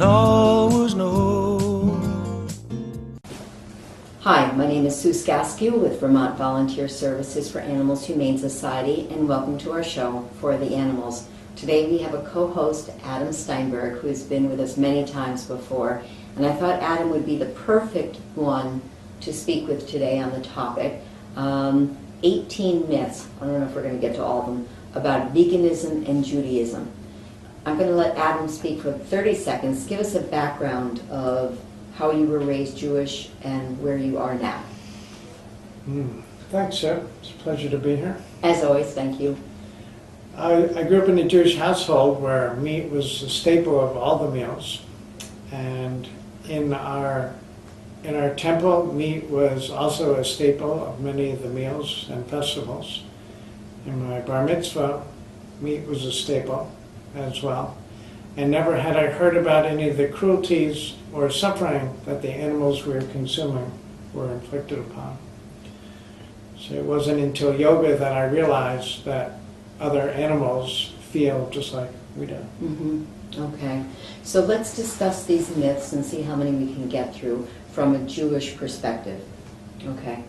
always know. Hi, my name is Sue Skaskew with Vermont Volunteer Services for Animals Humane Society, and welcome to our show, For the Animals. Today we have a co-host, Adam Steinberg, who has been with us many times before, and I thought Adam would be the perfect one to speak with today on the topic. 18 myths, I don't know if we're going to get to all of them, about veganism and Judaism. I'm going to let Adam speak for 30 seconds. Give us a background of how you were raised Jewish and where you are now. Thanks, Sue. It's a pleasure to be here. As always, thank you. I grew up in a Jewish household where meat was a staple of all the meals. And in our temple, meat was also a staple of many of the meals and festivals. In my bar mitzvah, meat was a staple as well. And never had I heard about any of the cruelties or suffering that the animals we were consuming were inflicted upon. So it wasn't until yoga that I realized that other animals feel just like we do. Mm-hmm. Okay, so let's discuss these myths and see how many we can get through from a Jewish perspective. Okay.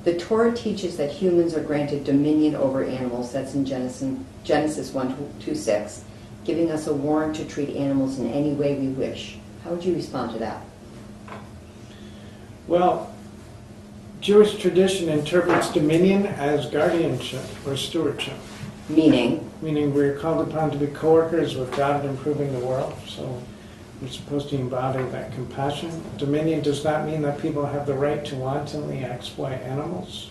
The Torah teaches that humans are granted dominion over animals. That's in Genesis 1:26. Giving us a warrant to treat animals in any way we wish. How would you respond to that? Well, Jewish tradition interprets dominion as guardianship or stewardship. Meaning? Meaning we're called upon to be co-workers with God in improving the world. So we're supposed to embody that compassion. Dominion does not mean that people have the right to wantonly exploit animals.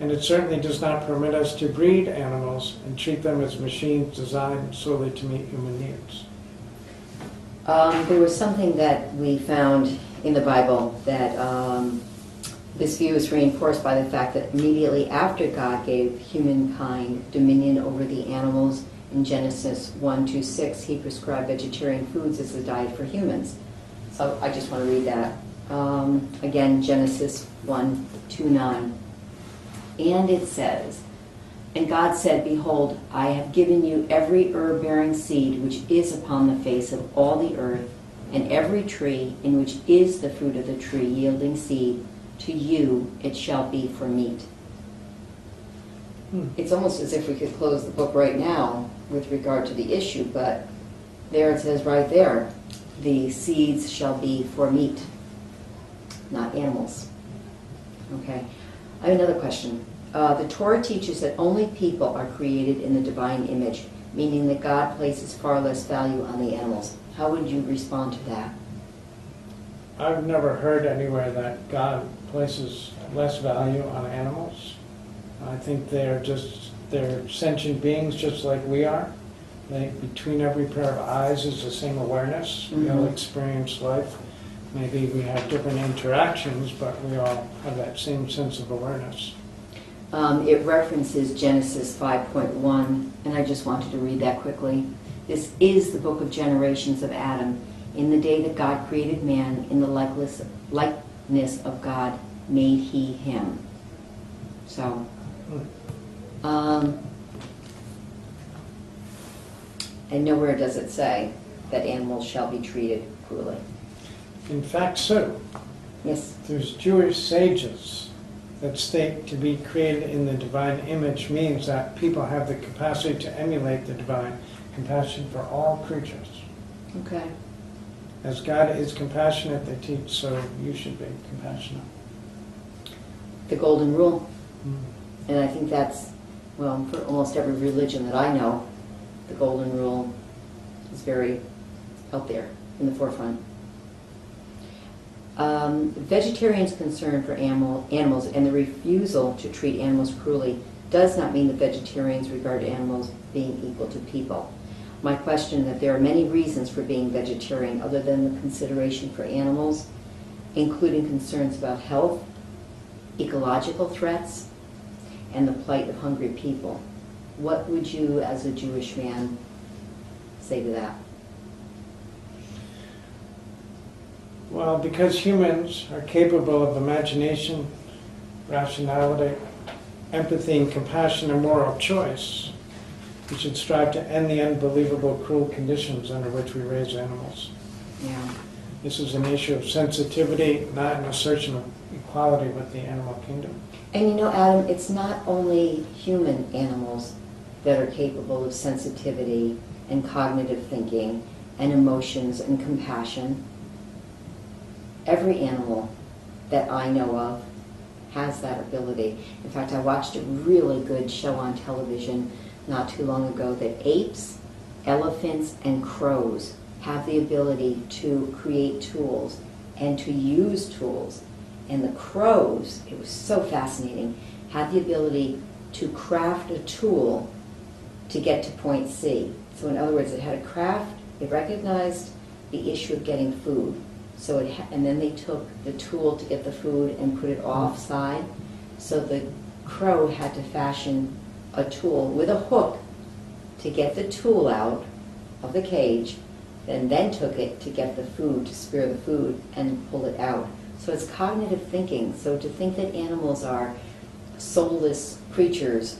And it certainly does not permit us to breed animals and treat them as machines designed solely to meet human needs. There was something that we found in the Bible that this view is reinforced by the fact that immediately after God gave humankind dominion over the animals in Genesis 1:26, he prescribed vegetarian foods as a diet for humans. So I just want to read that. Again, Genesis 1:29. And it says, "And God said, Behold, I have given you every herb-bearing seed which is upon the face of all the earth, and every tree in which is the fruit of the tree yielding seed, to you it shall be for meat." It's almost as if we could close the book right now with regard to the issue, but there it says right there, the seeds shall be for meat, not animals. Okay. I have another question. The Torah teaches that only people are created in the divine image, meaning that God places far less value on the animals. How would you respond to that? I've never heard anywhere that God places less value on animals. I think they're sentient beings just like we are. Between every pair of eyes is the same awareness. We all experience life. Maybe we have different interactions, but we all have that same sense of awareness. It references Genesis 5.1, and I just wanted to read that quickly. This is the book of generations of Adam. In the day that God created man, in the likeness of God made he him. So, and nowhere does it say that animals shall be treated cruelly. In fact, so. Yes. There's Jewish sages that state to be created in the divine image means that people have the capacity to emulate the divine compassion for all creatures. Okay. As God is compassionate, they teach, so you should be compassionate. The golden rule. And I think that's, well, for almost every religion that I know, the golden rule is very out there in the forefront. Vegetarians' concern for animals and the refusal to treat animals cruelly does not mean that vegetarians regard animals being equal to people. My question is that there are many reasons for being vegetarian other than the consideration for animals, including concerns about health, ecological threats, and the plight of hungry people. What would you, as a Jewish man, say to that? Well, because humans are capable of imagination, rationality, empathy, and compassion and moral choice, We should strive to end the unbelievable cruel conditions under which we raise animals. Yeah. This is an issue of sensitivity, not an assertion of equality with the animal kingdom. And you know, Adam, it's not only human animals that are capable of sensitivity and cognitive thinking and emotions and compassion. Every animal that I know of has that ability. In fact, I watched a really good show on television not too long ago that apes, elephants, and crows have the ability to create tools and to use tools. And the crows, it was so fascinating, had the ability to craft a tool to get to point C. So in other words, it had a craft, it recognized the issue of getting food. So and then they took the tool to get the food and put it offside. So the crow had to fashion a tool with a hook to get the tool out of the cage, and then took it to get the food, to spear the food and pull it out. So it's cognitive thinking. So to think that animals are soulless creatures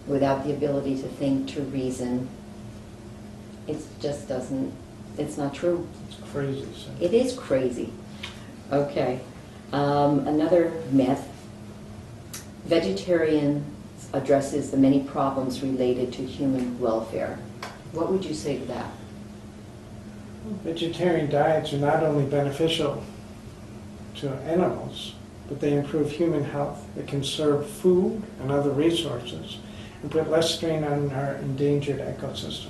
without the ability to think, to reason, it just doesn't, it's not true. It's crazy. So. It is crazy. Okay. Another myth. Vegetarian addresses the many problems related to human welfare. What would you say to that? Vegetarian diets are not only beneficial to animals, but they improve human health. They conserve food and other resources and put less strain on our endangered ecosystems.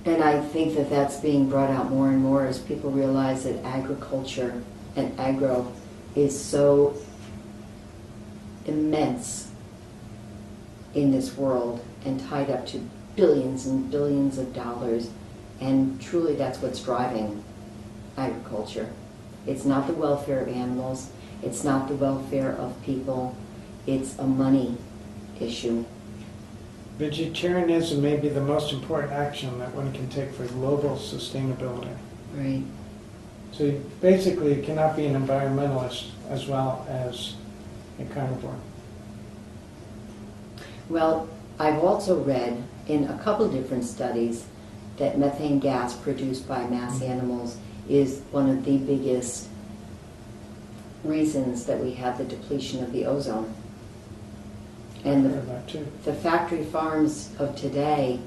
And I think that that's being brought out more and more as people realize that agriculture and agro is so immense in this world and tied up to billions and billions of dollars. And truly that's what's driving agriculture. It's not the welfare of animals. It's not the welfare of people. It's a money issue. Vegetarianism may be the most important action that one can take for global sustainability. Right. So basically, you cannot be an environmentalist as well as a carnivore. Well, I've also read in a couple different studies that methane gas produced by mass animals is one of the biggest reasons that we have the depletion of the ozone. And the factory farms of today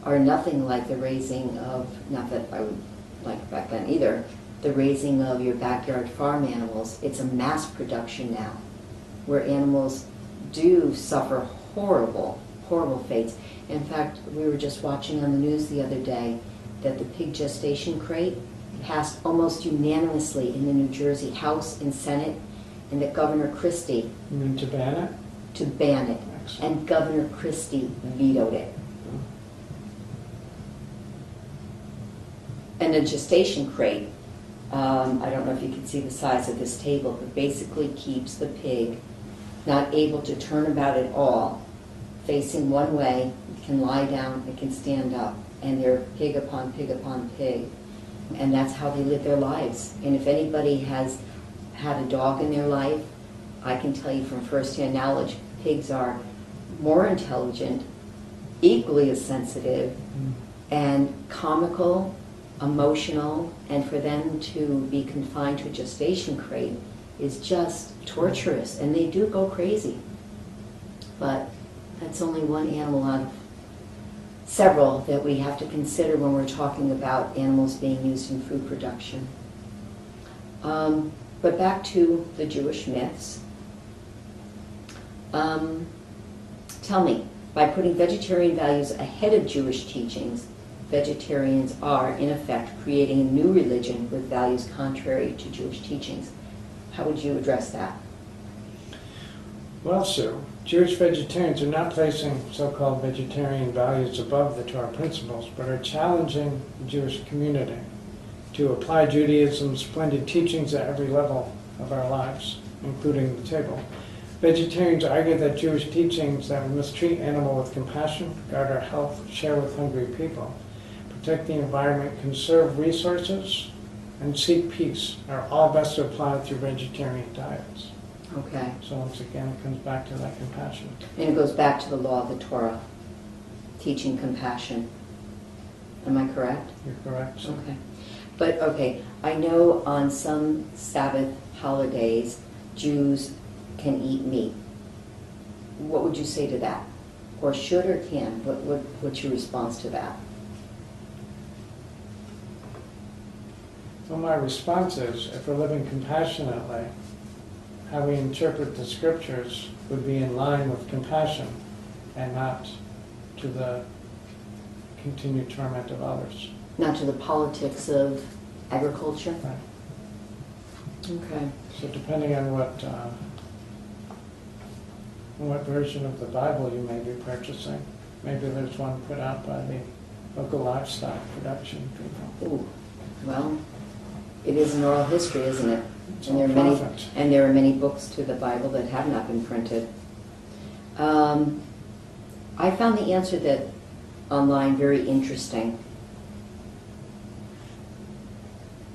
are nothing like the raising of, not that I would like back then either, the raising of your backyard farm animals. It's a mass production now, where animals do suffer horrible, horrible fates. In fact, we were just watching on the news the other day that the pig gestation crate passed almost unanimously in the New Jersey House and Senate, and that Governor Christie... You mean to ban it? To ban it. Excellent. And Governor Christie vetoed it. And a gestation crate, I don't know if you can see the size of this table, but basically keeps the pig not able to turn about at all, facing one way. It can lie down, it can stand up, and they're pig upon pig upon pig. And that's how they live their lives. And if anybody has had a dog in their life, I can tell you from firsthand knowledge, pigs are more intelligent, equally as sensitive, and comical, emotional, and for them to be confined to a gestation crate is just torturous, and they do go crazy. But that's only one animal out of several that we have to consider when we're talking about animals being used in food production. But back to the Jewish myths. Tell me, by putting vegetarian values ahead of Jewish teachings, vegetarians are, in effect, creating a new religion with values contrary to Jewish teachings. How would you address that? Well, Sue, Jewish vegetarians are not placing so-called vegetarian values above the Torah principles, but are challenging the Jewish community to apply Judaism's splendid teachings at every level of our lives, including the table. Vegetarians argue that Jewish teachings that we must treat animal with compassion, guard our health, share with hungry people, protect the environment, conserve resources, and seek peace are all best applied through vegetarian diets. Okay. So once again, it comes back to that compassion. And it goes back to the law of the Torah. teaching compassion. Am I correct? You're correct. So. Okay. But, okay, I know on some Sabbath holidays, Jews can eat meat. What would you say to that? Or should or can? What's your response to that? Well, my response is, if we're living compassionately, how we interpret the scriptures would be in line with compassion and not to the continued torment of others. Not to the politics of agriculture? Right. Okay. So depending on what version of the Bible you may be purchasing, maybe there's one put out by the local livestock production people. Ooh, well, it is an oral history, isn't it? It's And all prophet. there are many books to the Bible that have not been printed. I found the answer that online very interesting.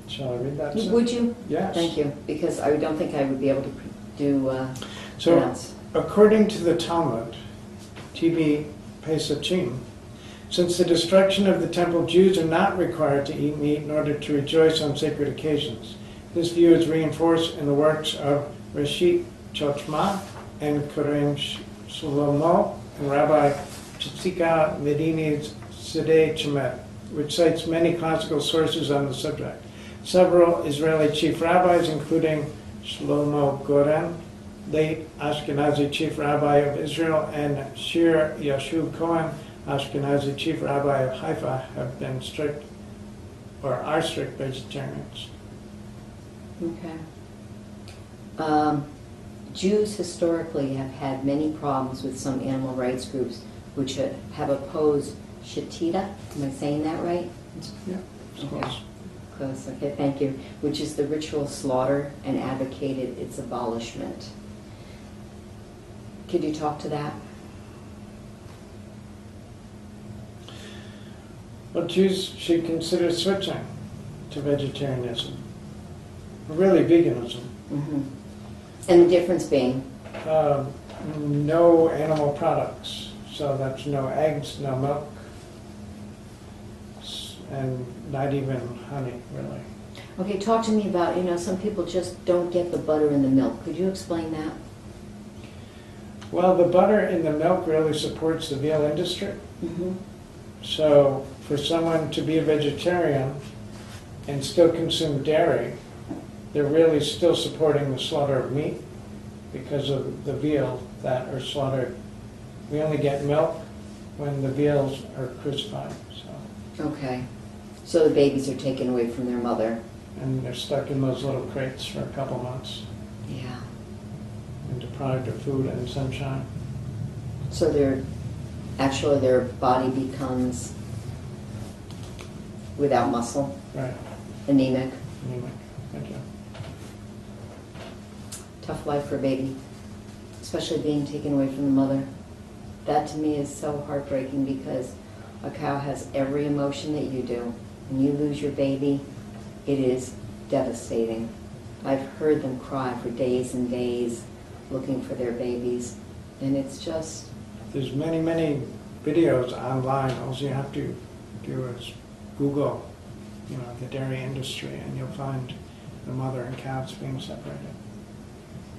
Shall I read that? sir? Would you? Yes. Thank you, because I don't think I would be able to do So, pronounce. according to the Talmud, T.B. Pesachim, since the destruction of the temple, Jews are not required to eat meat in order to rejoice on sacred occasions. This view is reinforced in the works of Reshit Chochmah and Koren Shlomo and Rabbi Chitzika Medini's Sidei Chemet, which cites many classical sources on the subject. Several Israeli chief rabbis, including Shlomo Goren, late Ashkenazi chief rabbi of Israel, and Shir Yashuv Cohen, Ashkenazi chief rabbi of Haifa, have been strict or are strict vegetarians. Okay. Jews historically have had many problems with some animal rights groups which have opposed shatita. Am I saying that right? Yeah, of Okay. course. Close. Okay, thank you. Which is the ritual slaughter, and advocated its abolishment. Could you talk to that? Well, Jews should consider switching to vegetarianism, really veganism. Mm-hmm. And the difference being? No animal products, so that's no eggs, no milk, and not even honey, really. Okay, talk to me about, some people just don't get the butter in the milk. Could you explain that? Well, the butter in the milk really supports the veal industry. Mm-hmm. So for someone to be a vegetarian and still consume dairy, they're really still supporting the slaughter of meat because of the veal that are slaughtered. We only get milk when the veals are crucified, so. Okay. So the babies are taken away from their mother. And they're stuck in those little crates for a couple months Yeah. and deprived of food and sunshine. So their body becomes without muscle, Right. anemic. Anemic. Thank you. Tough life for a baby, especially being taken away from the mother. That to me is so heartbreaking because a cow has every emotion that you do. When you lose your baby, it is devastating. I've heard them cry for days and days looking for their babies, and it's just... There's many, many videos online. All you have to do is Google, the dairy industry, and you'll find the mother and calves being separated.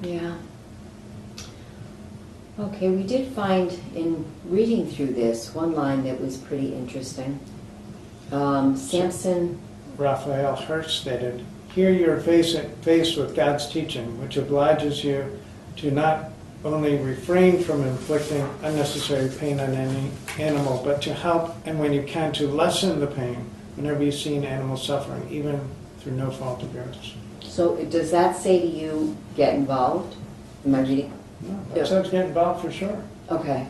Yeah. Okay, we did find in reading through this one line that was pretty interesting. Samson... Raphael Hirsch stated, "Here you're faced with God's teaching, which obliges you to not only refrain from inflicting unnecessary pain on any animal, but to help, and when you can, to lessen the pain whenever you see an animal suffering, even through no fault of yours." So does that say to you, get involved? Am I reading? No, that says get involved for sure. Okay.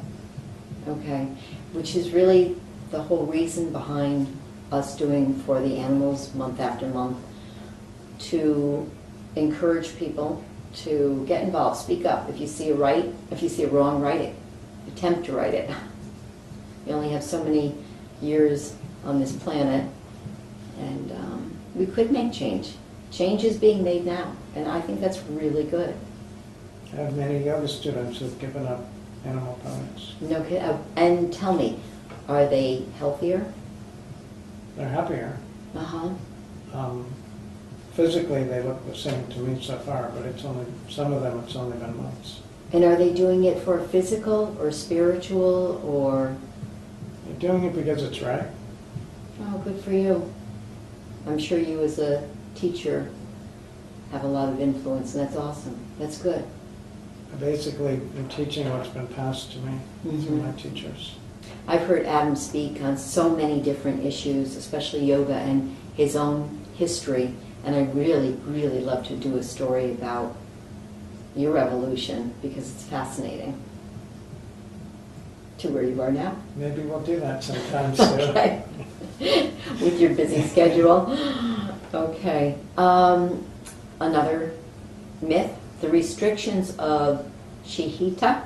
Okay. Which is really the whole reason behind us doing For the Animals month after month, to encourage people to get involved, speak up. If you see a wrong, write it. Attempt to write it. We only have so many years on this planet, and we could make change. Change is being made now, and I think that's really good. I have many yoga students who've given up animal products. No kid. And tell me, Are they healthier? They're happier. Uh-huh. Physically, they look the same to me so far, but it's only some of them. It's only been months. And are they doing it for physical or spiritual or? They're doing it because it's right. Oh, good for you. I'm sure you as a teacher have a lot of influence, and that's awesome. That's good. I basically am teaching what's been passed to me through my teachers. I've heard Adam speak on so many different issues, especially yoga and his own history, and I really, really love to do a story about your evolution because it's fascinating. To where you are now. Maybe we'll do that sometime soon. Okay. With your busy schedule. Okay. Another myth. The restrictions of shechita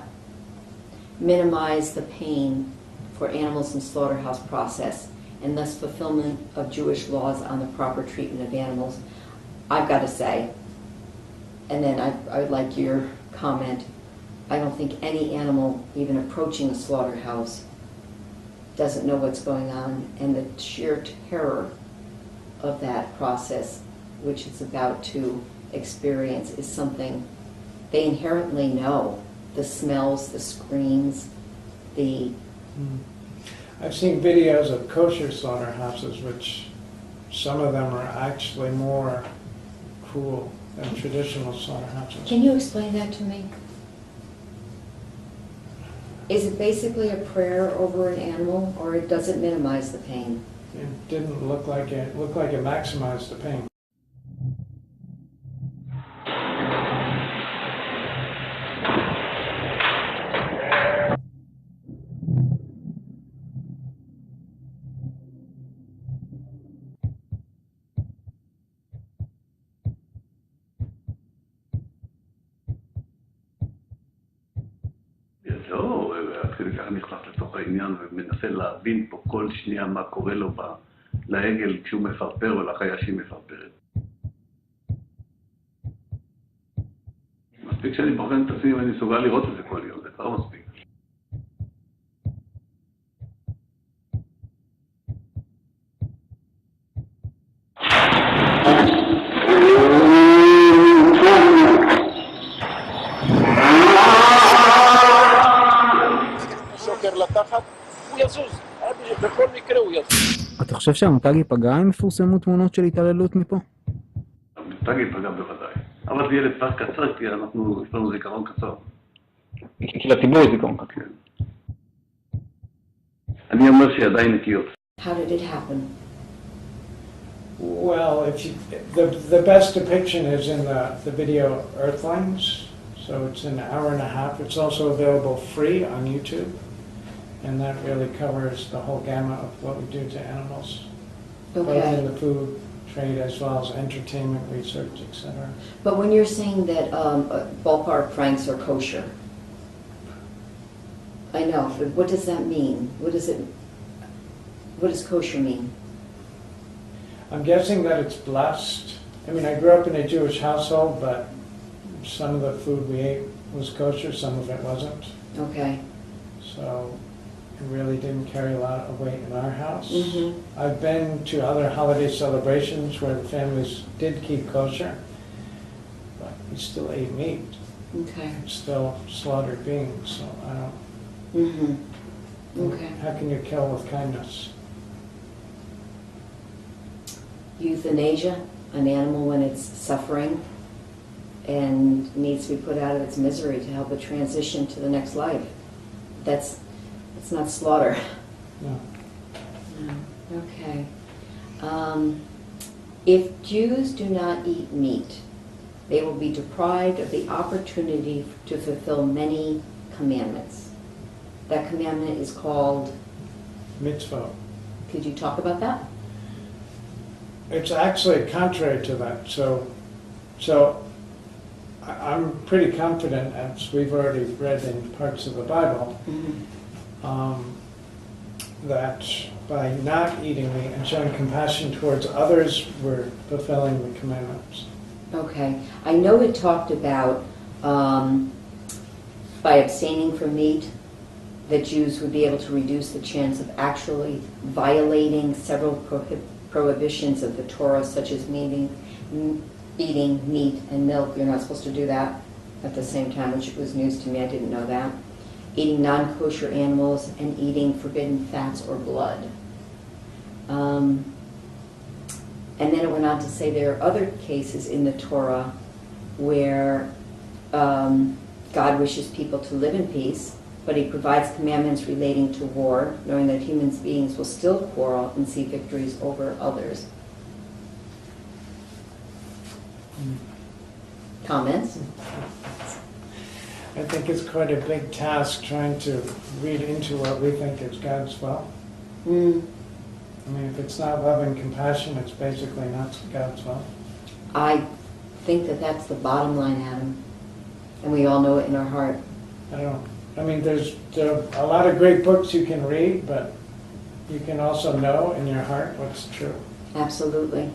minimize the pain for animals in slaughterhouse process and thus fulfillment of Jewish laws on the proper treatment of animals. I've got to say, and then I would like your comment, I don't think any animal even approaching a slaughterhouse doesn't know what's going on, and the sheer terror of that process, which it's about to experience, is something they inherently know. The smells, the screams, the... I've seen videos of kosher slaughterhouses, which some of them are actually more cruel than traditional slaughterhouses. Can you explain that to me? Is it basically a prayer over an animal, or does it minimize the pain? It didn't look like it. It looked like it maximized the pain. לא, עד כדי כך נכנס לתוך העניין ומנסה להבין פה כל שנייה מה קורה לו לעגל כשהוא מפרפר או לחיה שהיא מפרפרת. מספיק שאני בוחן את עצמי ואני מסוגל לראות את זה כל יום, זה כבר מספיק. אתה חושב שהמותג ייפגע אם יפורסמו תמונות של התעללות מפה? המותג ייפגע בוודאי. אבל זה יהיה לטווח קצר, כי יש לנו זיכרון קצר. של הציבור יש זיכרון קצר. אני אומר שידיים נקיות. How did it happen? Well, the best depiction is in the video Earthlings. So it's an hour and a half. It's also available free on YouTube. And that really covers the whole gamut of what we do to animals. Both in the food trade as well as entertainment research, etc. But when you're saying that ballpark franks are kosher, I know, but what does that mean? What does kosher mean? I'm guessing that it's blessed. I mean, I grew up in a Jewish household, but some of the food we ate was kosher, some of it wasn't. Okay. So it really didn't carry a lot of weight in our house. Mm-hmm. I've been to other holiday celebrations where the families did keep kosher, but we still ate meat. Okay. It's still slaughtered beings, so I don't... Mm-hmm. Okay. How can you kill with kindness? Euthanasia, an animal when it's suffering and needs to be put out of its misery to help it transition to the next life. It's not slaughter. No. No. Okay. If Jews do not eat meat, they will be deprived of the opportunity to fulfill many commandments. That commandment is called? Mitzvah. Could you talk about that? It's actually contrary to that. So I'm pretty confident, as we've already read in parts of the Bible, that by not eating meat and showing compassion towards others, we're fulfilling the commandments. Okay. I know it talked about by abstaining from meat, that Jews would be able to reduce the chance of actually violating several prohibitions of the Torah, such as eating meat and milk. You're not supposed to do that at the same time, which was news to me. I didn't know that. Eating non-kosher animals and eating forbidden fats or blood. And then it went on to say there are other cases in the Torah where God wishes people to live in peace, but he provides commandments relating to war, knowing that human beings will still quarrel and see victories over others. Comments? I think it's quite a big task trying to read into what we think is God's will. I mean, if it's not love and compassion, it's basically not God's will. I think that that's the bottom line, Adam. And we all know it in our heart. I mean, there are a lot of great books you can read, but you can also know in your heart what's true. Absolutely.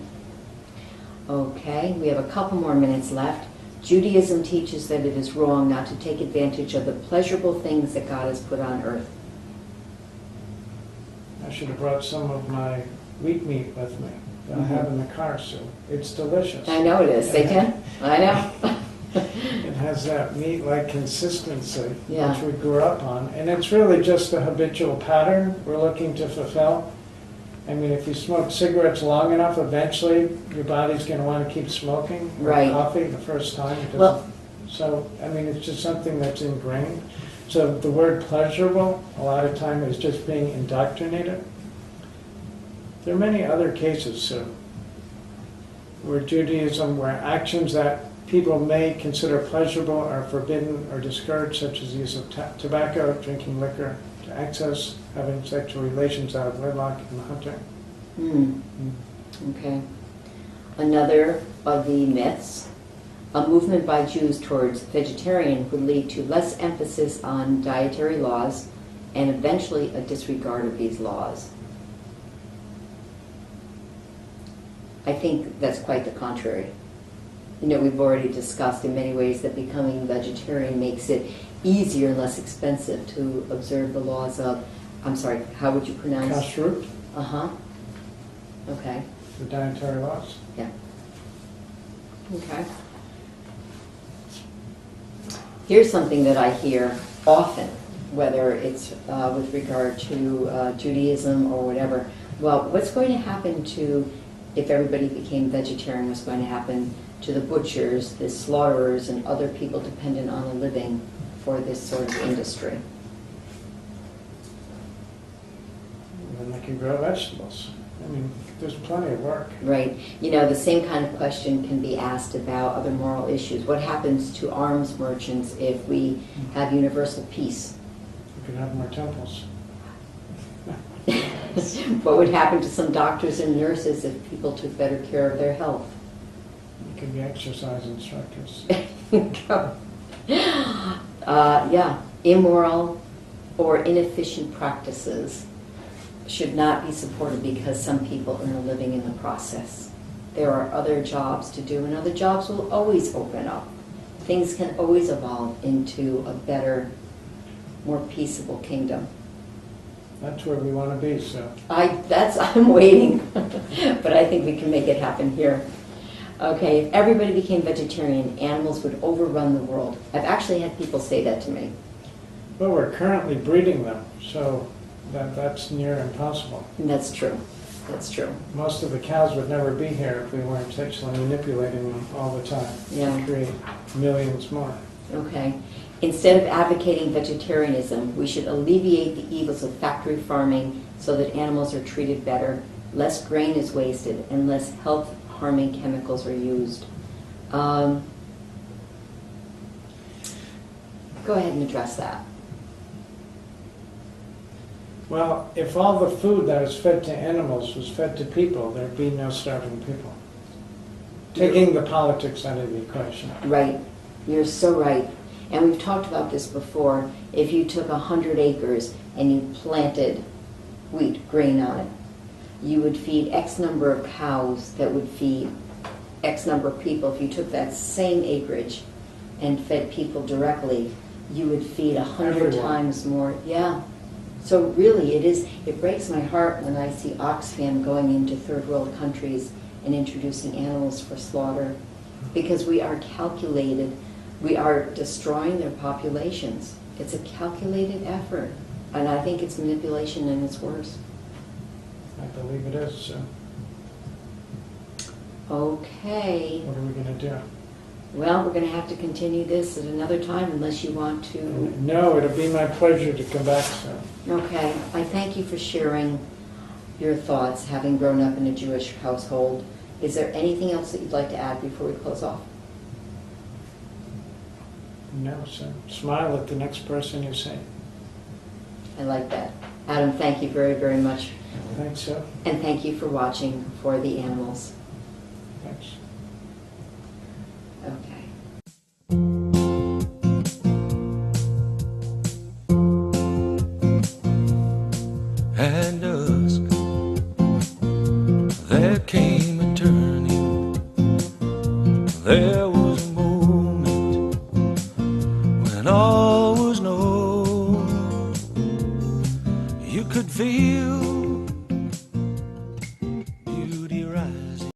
Okay, we have a couple more minutes left. Judaism teaches that it is wrong not to take advantage of the pleasurable things that God has put on earth. I should have brought some of my wheat meat with me that I have in the car, so it's delicious. I know it is. Say, Tim? I know. It has that meat-like consistency, Yeah. which we grew up on. And it's really just a habitual pattern we're looking to fulfill. I mean, if you smoke cigarettes long enough, eventually your body's going to want to keep smoking. Or Right. coffee the first time. It doesn't. Well- So, I mean, it's just something that's ingrained. So the word pleasurable, a lot of time, is just being indoctrinated. There are many other cases, so where Judaism, where actions that people may consider pleasurable are forbidden or discouraged, such as the use of tobacco, drinking liquor to excess, having sexual relations out of wedlock, and hunting. Okay. Another of the myths, a movement by Jews towards vegetarian would lead to less emphasis on dietary laws and eventually a disregard of these laws. I think that's quite the contrary. You know, we've already discussed in many ways that becoming vegetarian makes it easier and less expensive to observe the laws of, I'm sorry, how would you pronounce? Kashrut, Uh-huh. Okay. the dietary laws. Yeah. Okay. Here's something that I hear often, whether it's with regard to Judaism or whatever. Well, what's going to happen to, if everybody became vegetarian, what's going to happen to the butchers, the slaughterers, and other people dependent on a living for this sort of industry? And then they can grow vegetables. I mean, there's plenty of work. Right. You know, the same kind of question can be asked about other moral issues. What happens to arms merchants if we have universal peace? You can have more temples. What would happen to some doctors and nurses if people took better care of their health? You can be exercise instructors. Yeah, immoral or inefficient practices should not be supported because some people earn a living in the process. There are other jobs to do, and other jobs will always open up. Things can always evolve into a better, more peaceable kingdom. That's where we want to be, so. I'm waiting, but I think we can make it happen here. Okay, if everybody became vegetarian, animals would overrun the world. I've actually had people say that to me. But we're currently breeding them, so that's near impossible. And that's true. That's true. Most of the cows would never be here if we weren't sexually manipulating them all the time Yeah. to create millions more. Okay. Instead of advocating vegetarianism, we should alleviate the evils of factory farming so that animals are treated better, less grain is wasted, and less health-harming chemicals are used. Go ahead and address that. Well, if all the food that is fed to animals was fed to people, there'd be no starving people. Taking the politics out of the equation. Right. You're so right. And we've talked about this before. If you took 100 acres and you planted wheat, grain on it, you would feed X number of cows that would feed X number of people. If you took that same acreage and fed people directly, you would feed 100 Everyone. times more. Yeah. So really, it breaks my heart when I see Oxfam going into third world countries and introducing animals for slaughter, because we are destroying their populations. It's a calculated effort, and I think it's manipulation and it's worse. I believe it is. So Okay. what are we going to do? Well, we're going to have to continue this at another time unless you want to. No, it'll be my pleasure to come back soon. Okay. I thank you for sharing your thoughts, having grown up in a Jewish household. Is there anything else that you'd like to add before we close off? No, so smile at the next person you see. I like that. Adam, thank you very, very much. Thanks, so. And thank you for watching For the Animals. Thanks. Okay. At dusk, there came a turning. There was a moment when all was known. You could feel